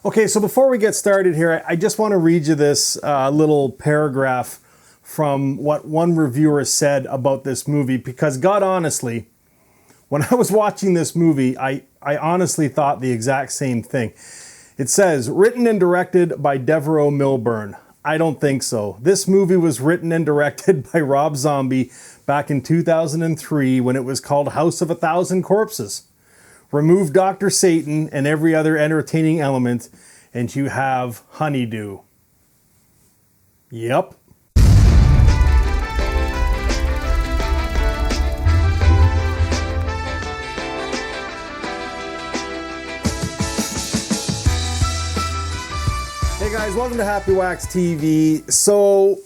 Okay, so before we get started here, I just want to read you this little paragraph from what one reviewer said about this movie, because God honestly, when I was watching this movie, I honestly thought the exact same thing. It says, written and directed by Devereaux Milburn. I don't think so. This movie was written and directed by Rob Zombie back in 2003 when it was called House of a Thousand Corpses. Remove Dr. Satan and every other entertaining element, and you have Honeydew. Yep. Hey guys, welcome to Happywax TV. So,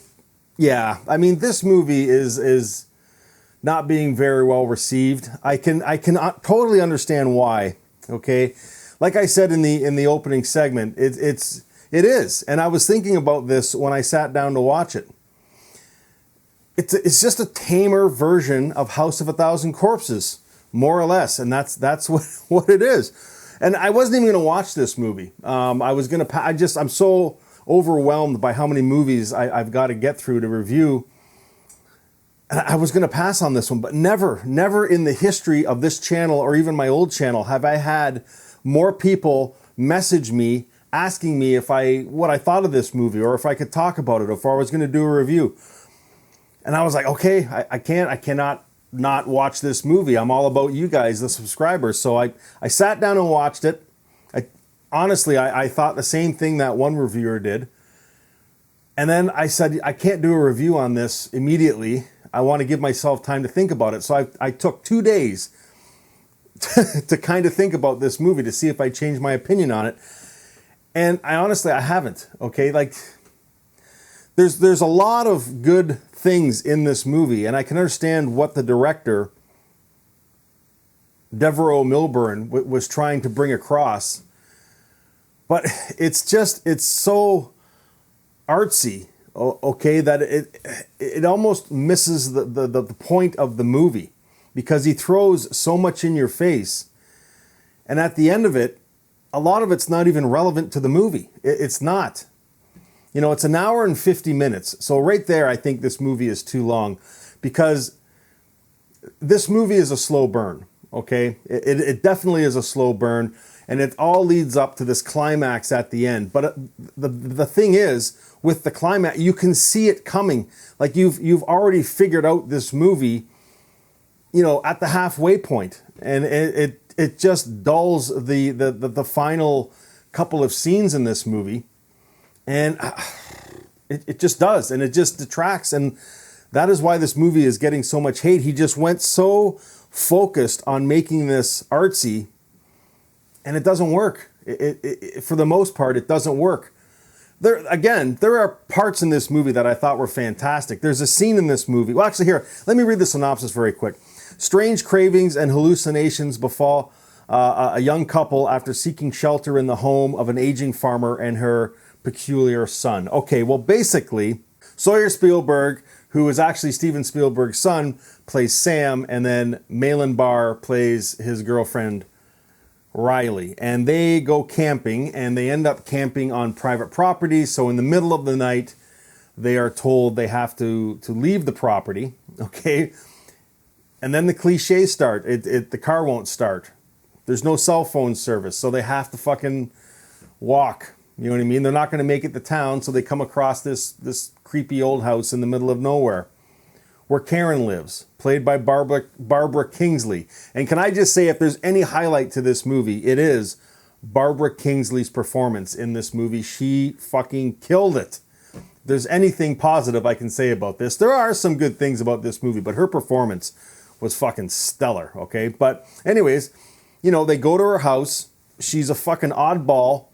yeah, I mean, this movie is not being very well received. I can totally understand why. Okay, like I said in the opening segment, it is, and I was thinking about this when I sat down to watch it. It's just a tamer version of House of a Thousand Corpses, more or less, and that's what it is. And I wasn't even going to watch this movie. I'm so overwhelmed by how many movies I've got to get through to review. And I was going to pass on this one, but never in the history of this channel or even my old channel have I had more people message me asking me what I thought of this movie, or if I could talk about it, or if I was going to do a review. And I was like, okay, I cannot not watch this movie. I'm all about you guys, the subscribers. So I sat down and watched it. Honestly, I thought the same thing that one reviewer did. And then I said, I can't do a review on this immediately. I want to give myself time to think about it. So I took 2 days to kind of think about this movie to see if I changed my opinion on it. And I haven't. Okay, like there's a lot of good things in this movie, and I can understand what the director Devereaux Milburn was trying to bring across. But it's so artsy, okay, that it almost misses the point of the movie, because he throws so much in your face, and at the end of it, a lot of it's not even relevant to the movie. It's not. You know, it's 1 hour and 50 minutes. So right there, I think this movie is too long, because this movie is a slow burn, okay? It definitely is a slow burn, and it all leads up to this climax at the end. But the thing is, with the climax, you can see it coming. Like you've already figured out this movie, you know, at the halfway point, and it just dulls the final couple of scenes in this movie, and it just does, and it just detracts, and that is why this movie is getting so much hate. He just went so focused on making this artsy, and it doesn't work. For the most part, it doesn't work. There are parts in this movie that I thought were fantastic. There's a scene in this movie. Well, actually, here, let me read the synopsis very quick. Strange cravings and hallucinations befall a young couple after seeking shelter in the home of an aging farmer and her peculiar son. Okay, well, basically, Sawyer Spielberg, who is actually Steven Spielberg's son, plays Sam, and then Malin Barr plays his girlfriend, Riley, and they go camping, and they end up camping on private property. So in the middle of the night, they are told they have to leave the property, okay? And then the cliches start. The car won't start. There's no cell phone service, so they have to fucking walk. You know what I mean? They're not going to make it to town, so they come across this creepy old house in the middle of nowhere, where Karen lives, played by Barbara Kingsley. And can I just say, if there's any highlight to this movie, it is Barbara Kingsley's performance in this movie. She fucking killed it. If there's anything positive I can say about this, there are some good things about this movie, but her performance was fucking stellar, okay? But anyways, you know, they go to her house. She's a fucking oddball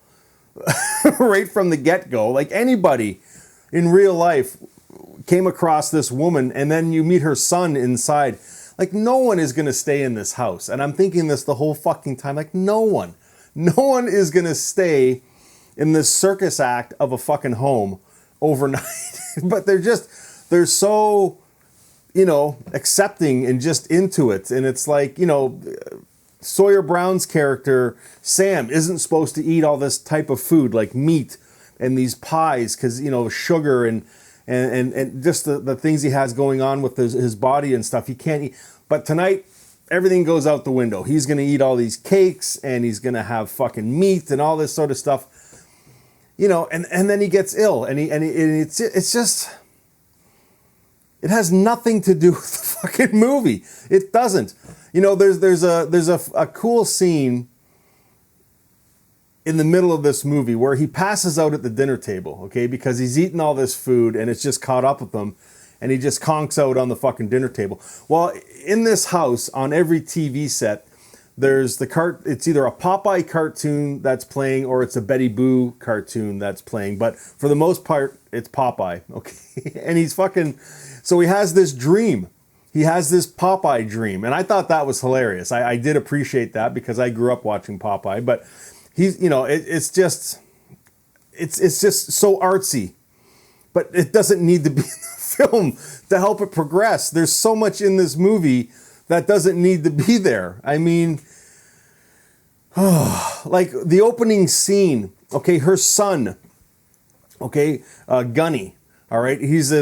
right from the get-go. Like, anybody in real life came across this woman, and then you meet her son inside. Like, no one is going to stay in this house. And I'm thinking this the whole fucking time. Like, no one is going to stay in this circus act of a fucking home overnight. But they're so, you know, accepting and just into it. And it's like, you know, Sawyer Brown's character, Sam, isn't supposed to eat all this type of food like meat and these pies because, you know, sugar and just the things he has going on with his body and stuff. He can't eat. But tonight, everything goes out the window. He's going to eat all these cakes and he's going to have fucking meat and all this sort of stuff. You know, and then he gets ill and it's just... It has nothing to do with the fucking movie. It doesn't. You know, there's a cool scene in the middle of this movie where he passes out at the dinner table, okay, because he's eaten all this food and it's just caught up with him, and he just conks out on the fucking dinner table. Well, in this house, on every TV set, there's it's either a Popeye cartoon that's playing or it's a Betty Boo cartoon that's playing. But for the most part, it's Popeye, okay? And he's fucking... So he has this dream. He has this Popeye dream. And I thought that was hilarious. I did appreciate that because I grew up watching Popeye. But he's, you know, it's just so artsy. But it doesn't need to be in the film to help it progress. There's so much in this movie that doesn't need to be there. I mean, like the opening scene, okay, her son, okay, Gunny, all right, he's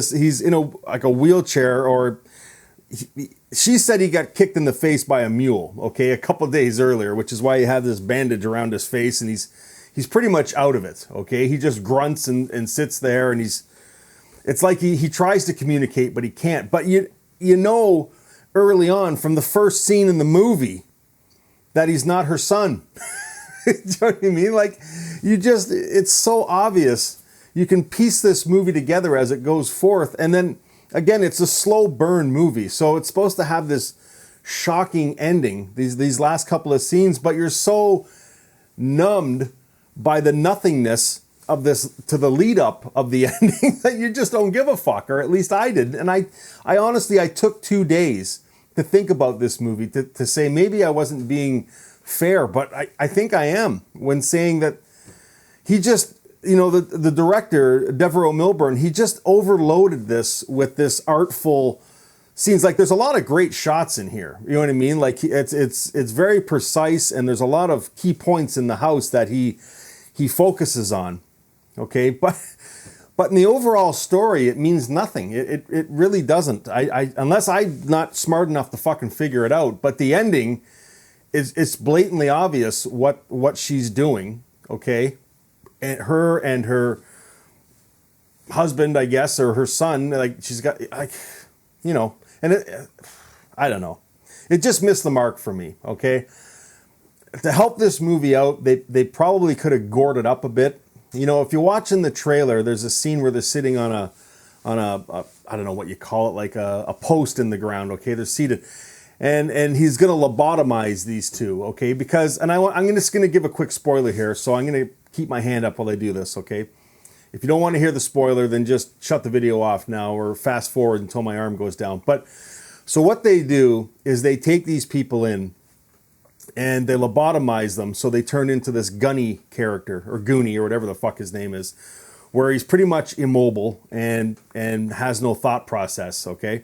in a wheelchair, or she said he got kicked in the face by a mule, okay, a couple days earlier, which is why he had this bandage around his face, and he's pretty much out of it, okay, he just grunts and sits there, and it's like he tries to communicate, but he can't, but you know, early on from the first scene in the movie that he's not her son. Do you know what I mean? Like, it's so obvious. You can piece this movie together as it goes forth. And then, again, it's a slow burn movie. So it's supposed to have this shocking ending, these last couple of scenes, but you're so numbed by the nothingness of this to the lead up of the ending that you just don't give a fuck, or at least I did. And I honestly, I took 2 days to think about this movie, to say maybe I wasn't being fair, but I think I am when saying that he just, you know, the director, Devereaux Milburn, he just overloaded this with this artful scenes. Like, there's a lot of great shots in here. You know what I mean? Like, it's very precise, and there's a lot of key points in the house that he focuses on. Okay, but in the overall story, it means nothing. It really doesn't. Unless I'm not smart enough to fucking figure it out. But the ending it's blatantly obvious what she's doing. Okay, and her husband, I guess, or her son, like, she's got, like, you know, and I don't know. It just missed the mark for me. Okay, to help this movie out, they probably could have gored it up a bit. You know, if you're watching the trailer, there's a scene where they're sitting on a I don't know what you call it, like a post in the ground. Okay, they're seated, and he's gonna lobotomize these two. Okay, because, and I'm just gonna give a quick spoiler here, so I'm gonna keep my hand up while I do this. Okay, if you don't want to hear the spoiler, then just shut the video off now or fast forward until my arm goes down. But so what they do is they take these people in, and they lobotomize them, so they turn into this Gunny character, or Goonie, or whatever the fuck his name is, where he's pretty much immobile and has no thought process, okay?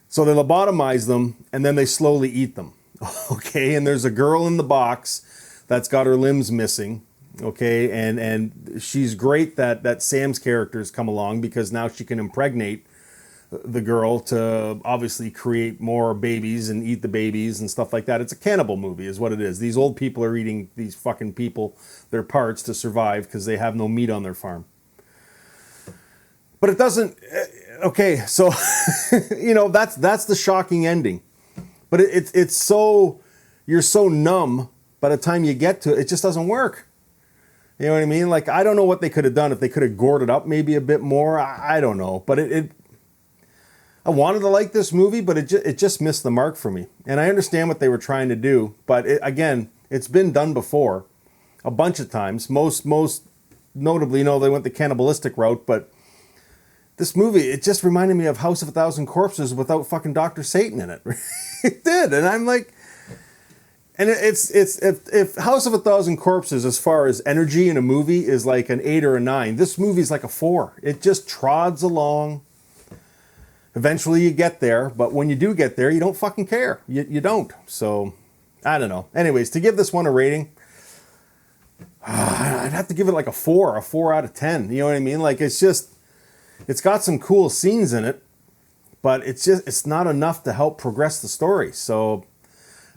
So they lobotomize them, and then they slowly eat them, okay? And there's a girl in the box that's got her limbs missing, okay? And she's great that Sam's character's come along, because now she can impregnate the girl to obviously create more babies and eat the babies and stuff like that. It's a cannibal movie is what it is. These old people are eating these fucking people, their parts, to survive because they have no meat on their farm. But it doesn't, okay, so, you know, that's the shocking ending. But it's so, you're so numb by the time you get to it, it just doesn't work. You know what I mean? Like, I don't know what they could have done, if they could have gored it up maybe a bit more. I don't know, but I wanted to like this movie, but it just missed the mark for me. And I understand what they were trying to do, but again, it's been done before a bunch of times. Most notably, you know, they went the cannibalistic route, but this movie, it just reminded me of House of a Thousand Corpses without fucking Dr. Satan in it. It did, and I'm like, and it's if House of a Thousand Corpses, as far as energy in a movie, is like an 8 or a 9, this movie's like a 4. It just trods along. Eventually you get there, but when you do get there, you don't fucking care. You don't. So I don't know. Anyways, to give this one a rating, I'd have to give it like a 4 out of 10. You know what I mean? Like, it's got some cool scenes in it, but it's not enough to help progress the story. So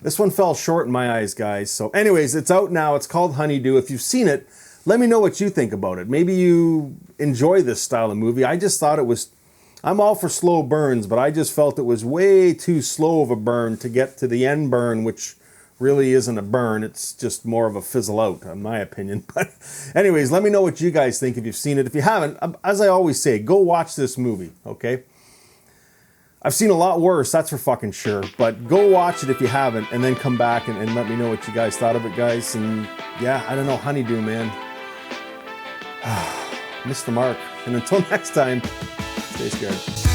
this one fell short in my eyes, guys. So anyways, it's out now. It's called Honeydew. If you've seen it, let me know what you think about it. Maybe you enjoy this style of movie. I just thought it was, I'm all for slow burns, but I just felt it was way too slow of a burn to get to the end burn, which really isn't a burn. It's just more of a fizzle out, in my opinion. But anyways, let me know what you guys think if you've seen it. If you haven't, as I always say, go watch this movie, okay? I've seen a lot worse, that's for fucking sure. But go watch it if you haven't, and then come back and let me know what you guys thought of it, guys. And yeah, I don't know, Honeydew, man. Missed the mark. And until next time, stay scared.